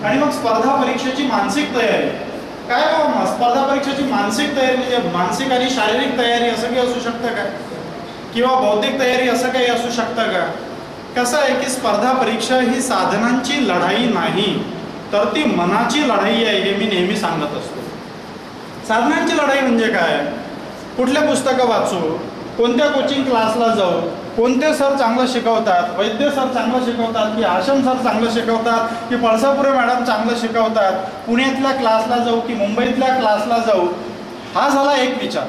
आणि मग स्पर्धा परीक्षेची मानसिक तयारी काय बाबा? स्पर्धा परीक्षेची मानसिक तयारी म्हणजे मानसिक आणि शारीरिक तयारी असं काही असू शकतं का? किंवा बौद्धिक तयारी असं काही असू शकतं का? कसं आहे की स्पर्धा परीक्षा ही साधनांची लढाई नाही, तर ती मनाची लढाई आहे, हे मी नेहमी सांगत असतो. साधनांची लढाई म्हणजे काय? कुठले पुस्तकं वाचू, कोणत्या कोचिंग क्लासला जाऊ, कोणते सर चांगलं शिकवतात, वैद्य सर चांगलं शिकवतात की आशम सर चांगलं शिकवतात की पळसापुरे मॅडम चांगलं शिकवतात, पुण्यातल्या क्लासला जाऊ की मुंबईतल्या क्लासला जाऊ, हा झाला एक विचार.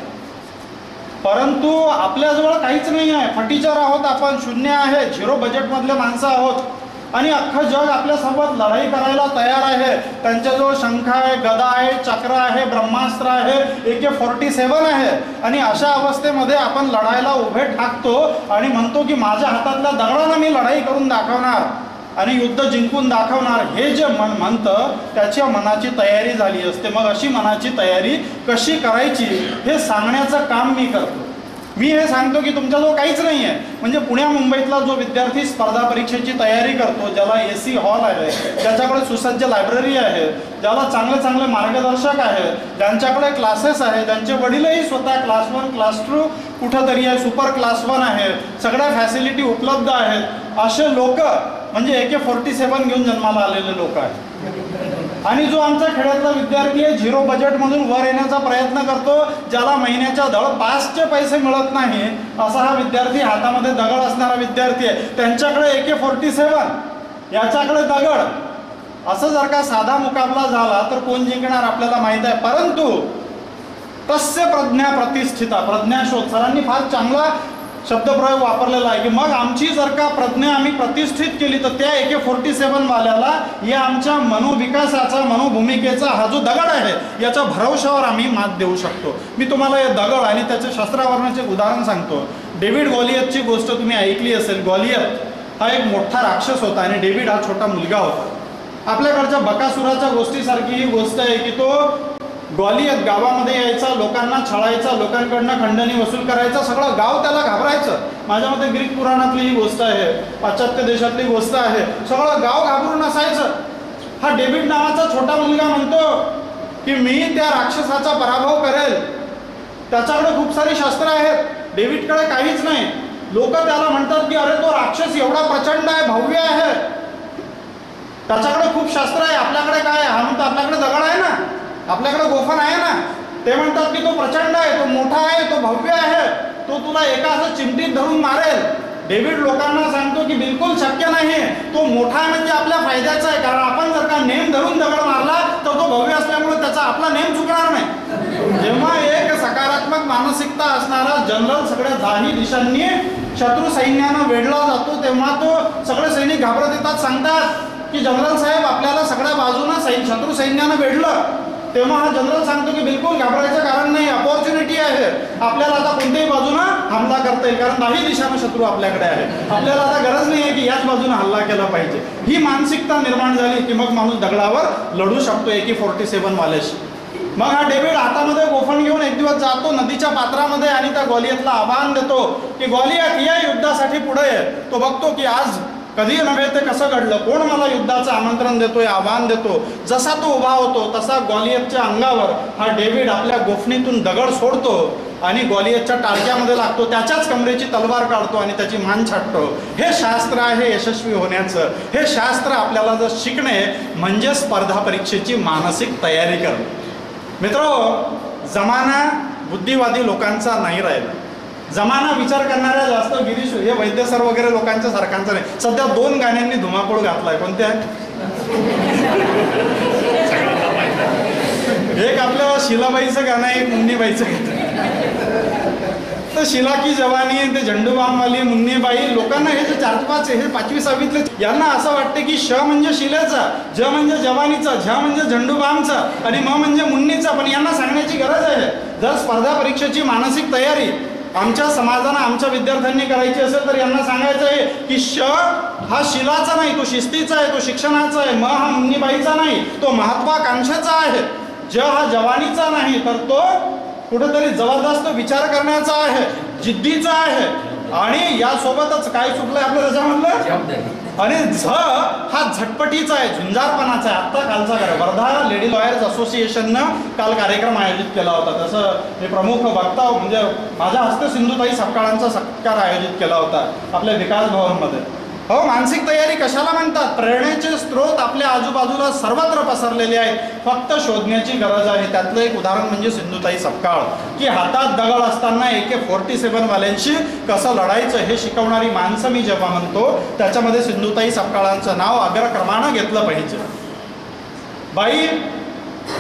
परंतु आपल्याजवळ काहीच नाही आहे, फटीचर आहोत आपण, शून्य आहे, झिरो बजेटमधले माणसं आहोत आणि अख्खं जग आपल्यासोबत लढाई करायला तयार आहे. त्यांच्याजवळ शंख आहे, गदा आहे, चक्र आहे, ब्रह्मास्त्र आहे, AK-47 आहे आणि अशा अवस्थेमध्ये आपण लढायला उभे ठाकतो आणि म्हणतो की माझ्या हातातल्या दगडानं मी लढाई करून दाखवणार आणि युद्ध जिंकून दाखवणार. हे जे मन म्हणतं त्याच्या मनाची तयारी झाली असते. मग अशी मनाची तयारी कशी करायची हे सांगण्याचं काम मी करतो. मी हे सांगतो की तुमच्याजवळ काहीच नाही आहे, म्हणजे पुण्या मुंबईतला जो विद्यार्थी स्पर्धा परीक्षेची तयारी करतो, ज्याला AC हॉल आहे, ज्याच्याकडे सुसज्ज लायब्ररी आहे, ज्याला चांगले चांगले मार्गदर्शक आहेत, ज्यांच्याकडे क्लासेस आहे, ज्यांचे वडीलही स्वतः क्लास 1 क्लास 2 कुठं तरी आहे, सुपर क्लास 1 आहे, सगळ्या फॅसिलिटी उपलब्ध आहेत, असे लोक म्हणजे AK-47 घेऊन जन्माला आलेले लोक आहेत. आणि जो आमचा खेड्यातला विद्यार्थी आहे, झिरो बजेटमधून वर येण्याचा प्रयत्न करतो, ज्याला महिन्याच्या धड पासचे पैसे मिळत नाही, असा हा विद्यार्थी, हातामध्ये दगड असणारा विद्यार्थी आहे. त्यांच्याकडे AK-47, याच्याकडे दगड, असं जर का साधा मुकाबला झाला तर कोण जिंकणार आपल्याला माहित आहे. परंतु तस्य प्रज्ञा प्रतिष्ठिता, प्रज्ञाशोध, सरांनी फार चांगला शब्दप्रयोग वापरलेला आहे की मग आमची जर का प्रज्ञा आम्ही प्रतिष्ठित केली तर त्या AK-47 वाल्याला या आमच्या मनोविकासाचा, मनोभूमिकेचा हा जो दगड आहे याच्या भरवशावर आम्ही मात देऊ शकतो. मी तुम्हाला हे दगड आणि त्याचे शस्त्रावरणाचे उदाहरण सांगतो. डेव्हिड गॉलियतची गोष्ट तुम्ही ऐकली असेल. गॉलियत हा एक मोठा राक्षस होता आणि डेव्हिड हा छोटा मुलगा होता. आपल्याकडच्या बकासुराच्या गोष्टीसारखी ही गोष्ट आहे की तो ग्वालियर गावामध्ये यायचा, लोकांना छळायचा, लोकांकडनं खंडणी वसूल करायचा, सगळं गाव त्याला घाबरायचं. माझ्या मते ग्रीक पुराणातली ही गोष्ट आहे, पाश्चात्य देशातली गोष्ट आहे, सगळं गाव घाबरून असायचं. हा डेव्हिड नावाचा छोटा मुलगा म्हणतो की मी त्या राक्षसाचा पराभव करेल. त्याच्याकडे खूप सारी शस्त्र आहेत, डेव्हिडकडे काहीच नाही. लोक त्याला म्हणतात की अरे तो राक्षस एवढा प्रचंड आहे, भव्य आहे, त्याच्याकडे खूप शस्त्र आहे, आपल्याकडे काय आहे? हा म्हणतो आपल्याकडे दगड आहे ना, आपल्याकडे गोफन आहे ना. ते म्हणतात की तो प्रचंड आहे, तो मोठा आहे, तो भव्य आहे, तो तुला एका असं चिमटीत धरून मारेल. डेव्हिड लोकांना सांगतो की बिलकुल शक्य नाही, तो मोठा आहे म्हणजे आपल्या फायद्याचा आहे, कारण आपण जर का नेम धरून दगड मारला तर तो भव्य असल्यामुळे त्याचा आपला नेम चुकणार नाही. जेव्हा एक सकारात्मक मानसिकता असणारा जनरल सगळ्या दाही दिशांनी शत्रू सैन्यानं वेढला जातो तेव्हा तो सगळे सैनिक घाबरत येतात, सांगतात की जनरल साहेब आपल्याला सगळ्या बाजूनं शत्रू सैन्यानं वेढलं. तेव्हा हा जनरल सांगतो की बिलकुल घाबरायचं कारण नाही, अपॉर्च्युनिटी आहे, आपल्याला आता कोणत्याही बाजूनं हमला करता येईल, कारण काही दिशानं शत्रू आपल्याकडे आहे, आपल्याला आता गरज नाही आहे की याच बाजूने हल्ला केला पाहिजे. ही मानसिकता निर्माण झाली की मग माणूस दगडावर लढू शकतो AK-47 वाल्याशी. मग हा डेव्हिड हातामध्ये गोफण घेऊन एक दिवस जातो नदीच्या पात्रामध्ये आणि त्या गॉलियतला आव्हान देतो की गॉलियत या युद्धासाठी पुढे आहे. तो बघतो की आज कधी नव्हे ते कसं घडलं, कोण मला युद्धाचं आमंत्रण देतोय, आव्हान देतो. जसा तो उभा होतो तसा गॉलियतच्या अंगावर हा डेव्हिड आपल्या गोफणीतून दगड सोडतो आणि गॉलियतच्या टाळक्यामध्ये लागतो, त्याच्याच कमरेची तलवार काढतो आणि त्याची मान छाटतो. हे शास्त्र आहे यशस्वी होण्याचं. हे शास्त्र आपल्याला जर शिकणे म्हणजे स्पर्धा परीक्षेची मानसिक तयारी करणे. मित्रांनो, जमाना बुद्धिवादी लोकांचा नाही राहिला, जमाना विचार करणाऱ्या जास्त गिरीश हे वैद्य सर वगैरे लोकांच्या सारखांचा नाही. सध्या 2 गाण्यांनी धुमाकूळ घातलाय. कोणत्या? एक आपलं शिलाबाईचं गाणं, एक मुन्नीबाईचं गाणं. तर शिला की जवानी, ते झंडूबामवाली, मुन्नीबाई, लोकांना हे जे 4-5 हे 5वी 6वीतले यांना असं वाटते की श म्हणजे शिलेचा, ज म्हणजे जवानीचा, झ म्हणजे झंडूबामचा आणि म म्हणजे मुन्नीचा. पण यांना सांगण्याची गरज आहे, जर स्पर्धा परीक्षेची मानसिक तयारी आमच्या समाजानं, आमच्या विद्यार्थ्यांनी करायची असेल तर यांना सांगायचं आहे की श हा शिलाचा नाही, तो शिस्तीचा आहे, तो शिक्षणाचा आहे. म हा मुन्नीबाईचा नाही, तो महत्वाकांक्षेचा आहे. ज हा जवानीचा नाही, तर तो कुठेतरी जबरदस्त विचार करण्याचा आहे, जिद्दीचा आहे. आणि यासोबतच काय चुकलंय आपल्या त्याच्यामधलं? आणि झ हा झटपटीचा आहे, झुंजारपणाचा आहे. आत्ता कालचा वर्धा लेडी लॉयर्स असोसिएशननं काल कार्यक्रम आयोजित केला होता. तसं मी प्रमुख वक्ता म्हणजे माझ्या हस्ते सिंधुताई सपकाळांचा सत्कार आयोजित केला होता आपल्या विकास भवनमध्ये. हो, मानसिक तयारी कशाला म्हणतात? प्रेरणेचे स्रोत आपल्या आजूबाजूला सर्वत्र पसरलेले आहेत, फक्त शोधण्याची गरज आहे. त्यातलं एक उदाहरण म्हणजे सिंधुताई सपकाळ, की हातात दगड असताना AK-47 वाल्यांशी कसं लढायचं हे शिकवणारी माणसं मी जेव्हा म्हणतो त्याच्यामध्ये सिंधुताई सपकाळांचं नाव अग्रक्रमानं घेतलं पाहिजे. बाई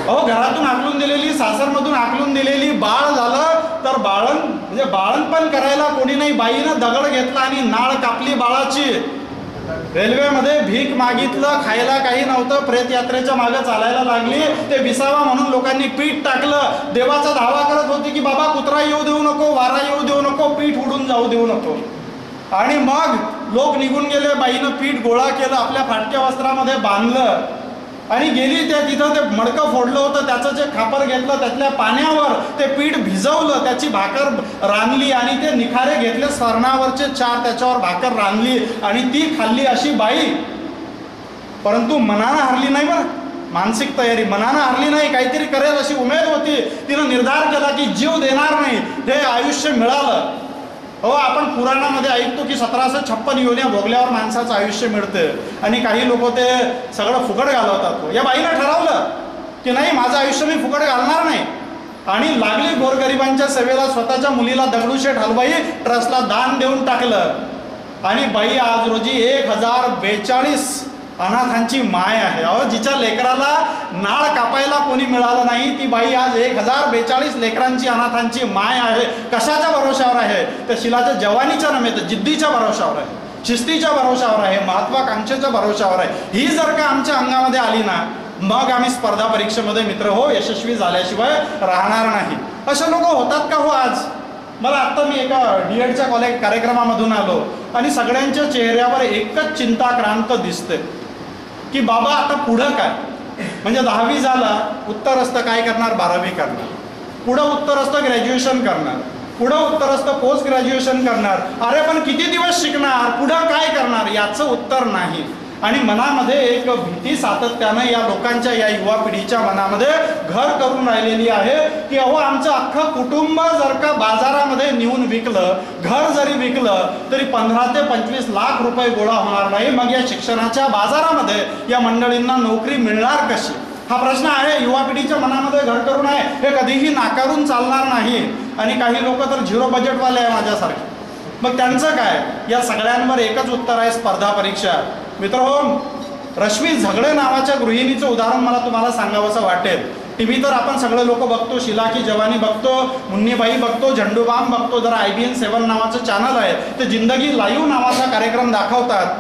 घरातून आकलून दिलेली, सासरमधून आकलून दिलेली, बाळ झालं तर म्हणजे बाळणपण करायला कोणी नाही, बाईनं दगड घेतला आणि नाळ कापली बाळाची. रेल्वेमध्ये भीक मागितलं, खायला काही नव्हतं, प्रेत यात्रेच्या मागे चालायला लागली, ते विसावा म्हणून लोकांनी पीठ टाकलं. देवाचा धावा करत होती की बाबा कुत्रा येऊ देऊ नको, वारा येऊ देऊ नको, पीठ उडून जाऊ देऊ नको. आणि मग लोक निघून गेले, बाईनं पीठ गोळा केलं, आपल्या फाटक्या वस्त्रामध्ये बांधलं आणि गेली. त्या तिथं ते मडकं फोडलं होतं, त्याचं जे खापर घेतलं त्यातल्या पाण्यावर ते पीठ भिजवलं, त्याची भाकर रांधली आणि ते निखारे घेतले सरणावरचे 4, त्याच्यावर भाकर रांधली आणि ती खाल्ली अशी बाई. परंतु मनानं हरली नाही बरं, मानसिक तयारी मनानं हरली नाही, काहीतरी करेल अशी उमेद होती. तिनं निर्धार केला की जीव देणार नाही, हे आयुष्य मिळालं. हो, आपण पुराणामध्ये ऐकतो की 1756 योन्या भोगल्यावर माणसाचं आयुष्य मिळतं आणि काही लोक ते सगळं फुकट घालवतात. या बाईनं ठरवलं की नाही, माझं आयुष्य मी फुकट घालणार नाही आणि लागली गोरगरिबांच्या सेवेला. स्वतःच्या मुलीला दगडूशेठ हलवाई ट्रस्टला दान देऊन टाकलं आणि बाई आज रोजी 1042 अनाथांची माय आहे. अहो, जिच्या लेकराला नाळ कापायला कोणी मिळालं नाही, ती बाई आज 1042 लेकरांची अनाथांची माय आहे. कशाच्या भरोशावर आहे? त्या शिलाच्या जवानीच्या नव्हे तर जिद्दीच्या भरोशावर आहे, शिस्तीच्या भरोशावर आहे, महत्वाकांक्षेच्या भरोशावर आहे. ही जर का आमच्या अंगामध्ये आली ना, मग आम्ही स्पर्धा परीक्षेमध्ये मित्र हो यशस्वी झाल्याशिवाय राहणार नाही. असे लोक होतात का हो आज? मला आत्ता मी एका DEDच्या कार्यक्रमामधून आलो आणि सगळ्यांच्या चेहऱ्यावर एकच चिंताक्रांत दिसते की बाबा आता पुढं काय? म्हणजे 10वी झाला, उत्तर असतं काय करणार? 12वी करणार, पुढं उत्तर असतं ग्रॅज्युएशन करणार, पुढं उत्तर असतं पोस्ट ग्रॅज्युएशन करणार. अरे पण किती दिवस शिकणार, पुढं काय करणार, याचं उत्तर नाही. आणि मनामध्ये एक भीती सातत्यानं या लोकांच्या, या युवा पिढीच्या मनामध्ये घर करून राहिलेली आहे की अहो, आमचं अख्खं कुटुंब जर का बाजारामध्ये नेऊन विकलं, घर जरी विकलं तरी 15 ते 25 लाख रुपये गोळा होणार नाही. मग या शिक्षणाच्या बाजारामध्ये या मंडळींना नोकरी मिळणार कशी? हा प्रश्न आहे, युवा पिढीच्या मनामध्ये घर करून आहे. हे कधीही नाकारून चालणार नाही. आणि काही लोक तर 0 बजेटवाले आहे माझ्यासारखे. मग त्यांचं काय? या सगळ्यांवर एकच उत्तर आहे, स्पर्धा परीक्षा. मित्रहो, रश्मी झगडे नावाच्या गृहिणीचं उदाहरण मला तुम्हाला सांगावंसं वाटेल. TV तर आपण सगळे लोक बघतो, शिला की जवानी बघतो, मुन्नीबाई बघतो, झंडूबाम बघतो. जरा IBN 7 नावाचं चॅनल आहे, ते जिंदगी लाईव्ह नावाचा कार्यक्रम दाखवतात.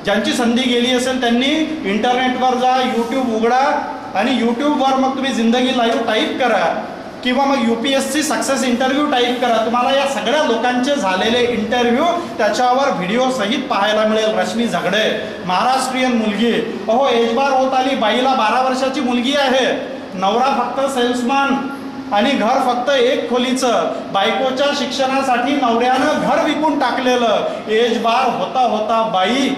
ज्यांची संधी गेली असेल त्यांनी इंटरनेटवर जा, YouTube उघडा आणि YouTubeवर मग तुम्ही जिंदगी लाईव्ह टाईप करा किंवा मग UPSC सक्सेस इंटरव्ह्यू टाईप करा. तुम्हाला या सगळ्या लोकांचे झालेले इंटरव्ह्यू त्याच्यावर व्हिडिओ सहित पाहायला मिळेल. रश्मी झगडे, महाराष्ट्रीयन मुलगी. अहो, एजबार होत आली, बाईला 12 वर्षाची मुलगी आहे, नवरा फक्त सेल्समॅन आणि घर फक्त 1 खोलीचं. बायकोच्या शिक्षणासाठी नवऱ्यानं घर विकून टाकलेलं. एजबार होता होता बाई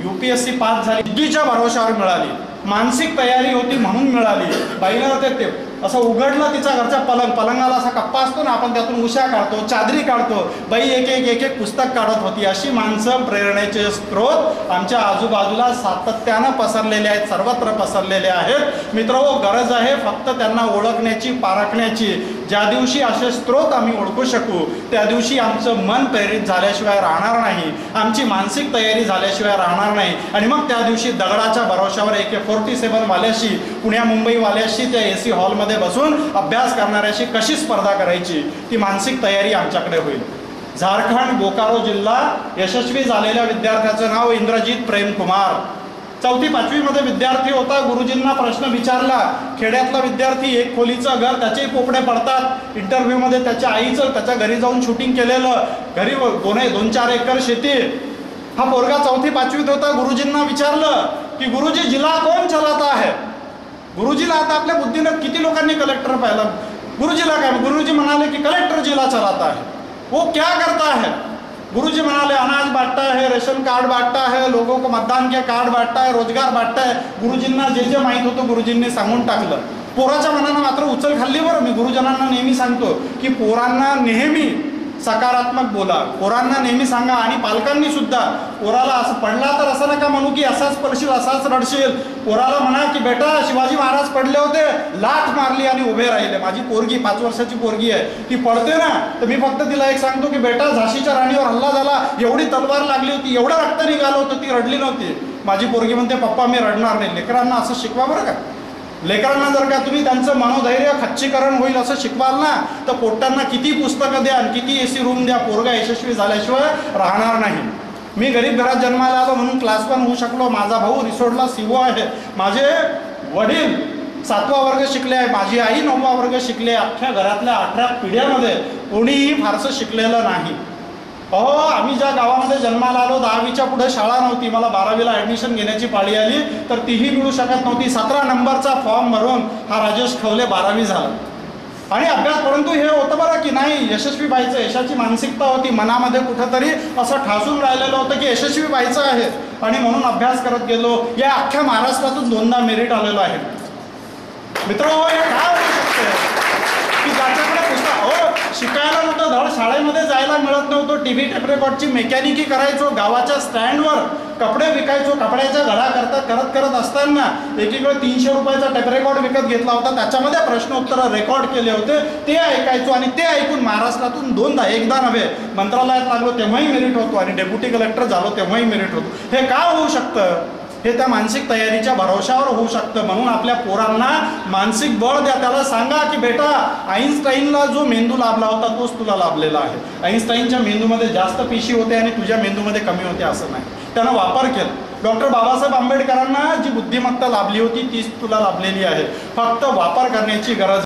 UPSC पास झाली, जिद्दीच्या भरोशावर मिळाली, मानसिक तयारी होती म्हणून मिळाली. बाईला ते असं उघडलं तिचा घरचा पलंगाला असा कप्पा असतो ना, आपण त्यातून उशा काढतो, चादरी काढतो, बाई एक पुस्तक काढत होती. अशी माणसं, प्रेरणेचे स्रोत आमच्या आजूबाजूला सातत्यानं पसरलेले आहेत, सर्वत्र पसरलेले आहेत. मित्रहो, गरज आहे फक्त त्यांना ओळखण्याची, पारखण्याची. ज्या दिवशी असे स्रोत आम्ही ओळखू शकू त्या दिवशी आमचं मन प्रेरित झाल्याशिवाय राहणार नाही, आमची मानसिक तयारी झाल्याशिवाय राहणार नाही. आणि मग त्या दिवशी दगडाच्या भरोशावर AK-47 वाल्याशी, पुण्या मुंबई वाल्याशी त्या AC हॉलमध्ये बसून अभ्यास करणाऱ्याशी कशी स्पर्धा करायची, ती मानसिक तयारी आमच्याकडे होईल. झारखंड बोकारो जिल्हा यशस्वी झालेल्या विद्यार्थ्याचं नाव इंद्रजीत प्रेमकुमार. 4वी-5वी मध्ये विद्यार्थी होता. गुरुजींना प्रश्न विचारला. खेड्यातला विद्यार्थी, 1 खोलीचं घर, त्याचे पोपडे पडतात. इंटरव्ह्यू मध्ये त्याच्या आईचं त्याच्या घरी जाऊन शूटिंग केलेलं, घरी 2-4 एकर शेती. हा पोरगा 4वी-5वीत होता. गुरुजींना विचारलं की गुरुजी जिल्हा कौन चलाता है? गुरुजीला आता आपल्या बुद्धीनं किती लोकांनी कलेक्टर पाहिला. गुरुजीला काय? गुरुजी म्हणाले की कलेक्टर जिल्हा चलाता है. वो क्या करता है? गुरुजी म्हणाले अनाज बांटता है, रेशन कार्ड बांटता है, लोगों को मतदान के कार्ड बांटता है, रोजगार बांटता है. गुरुजींना जे जे माहीत होतं गुरुजींनी सांगून टाकलं. पोराच्या मनानं मात्र उचल खाल्ली बरं. मी गुरुजनांना नेहमी सांगतो की पोरांना नेहमी सकारात्मक बोला, पोरांना नेहमी सांगा. आणि पालकांनी सुद्धा पोराला असं पडला तर असं नका म्हणू की असाच पडशील असाच रडशील. पोराला म्हणा की बेटा शिवाजी महाराज पडले होते, लाथ मारली आणि उभे राहिले. माझी पोरगी 5 वर्षाची पोरगी आहे, ती पडते ना तर मी फक्त तिला एक सांगतो की बेटा झाशीच्या राणीवर हल्ला झाला, एवढी तलवार लागली होती, एवढं रक्त निघालं होतं, ती रडली नव्हती. माझी पोरगी म्हणते पप्पा मी रडणार नाही. लेकरांना असं शिकवा बरं का. लेकरांना जर का तुम्ही त्यांचं मनोधैर्य खच्चीकरण होईल असं शिकवाल ना तर पोट्टांना किती पुस्तकं द्या आणि किती AC रूम द्या, पोरगा यशस्वी झाल्याशिवाय राहणार नाही. मी गरीब घरात जन्माला आलो म्हणून क्लास 1 होऊ शकलो. माझा भाऊ रिसोर्टला CO आहे. माझे वडील 7वा वर्ग शिकले आहे, माझी आई 9वा वर्ग शिकले. अख्ख्या घरातल्या 18 पिढ्यामध्ये कोणीही फारसं शिकलेलं नाही. आम्ही ज्या गावामध्ये जन्माला आलो 10वीच्या पुढे शाळा नव्हती. मला 12वीला ॲडमिशन घेण्याची पाळी आली तर तीही मिळू शकत नव्हती. 17 नंबरचा फॉर्म भरून हा राजेश खवले 12वी झाला. आणि अभ्यास, परंतु हे होतं बरं की नाही यशस्वी व्हायचं, यशाची मानसिकता होती. मनामध्ये कुठंतरी असं ठासून राहिलेलं होतं की यशस्वी व्हायचं आहे आणि म्हणून अभ्यास करत गेलो. या अख्ख्या महाराष्ट्रातून 2दा मेरिट आलेलो आहे. मित्रांनो हे काय होऊ शकतं की ज्याच्याकडे पुस्तक शिकायला नव्हतं, धड शाळेमध्ये जायला मिळत नव्हतं, TV टेप रेकॉर्डची मेकॅनिकी करायचो, गावाच्या स्टँडवर कपडे विकायचो. कपड्याच्या घडा करत असताना एकीकडे 300 रुपयाचा टेप रेकॉर्ड विकत घेतला होता, त्याच्यामध्ये प्रश्नोत्तर रेकॉर्ड केले होते, ते ऐकायचो. आणि ते ऐकून महाराष्ट्रातून 2दा, एकदा नव्हे, मंत्रालयात लागलो तेव्हाही मेरिट होतो आणि डेप्युटी कलेक्टर झालो तेव्हाही मेरिट होतो. हे का होऊ शकतं? हे त्या मानसिक तयारीच्या भरोशावर होऊ शकतं. म्हणून आपल्या पोरांना मानसिक बळ द्या. त्याला सांगा की बेटा आईन्स्टाईनला जो मेंदू लाभला होता तोच तुला लाभलेला आहे. आईन्स्टाईनच्या मेंदूमध्ये जास्त पेशी होते आणि तुझ्या मेंदूमध्ये कमी होते असं नाही. त्यानं वापर केला. डॉक्टर बाबासाहेब आंबेडकरांना जी बुद्धिमत्ता लाभली होती तीच तुला लाभलेली आहे. फक्त वापर करण्याची गरज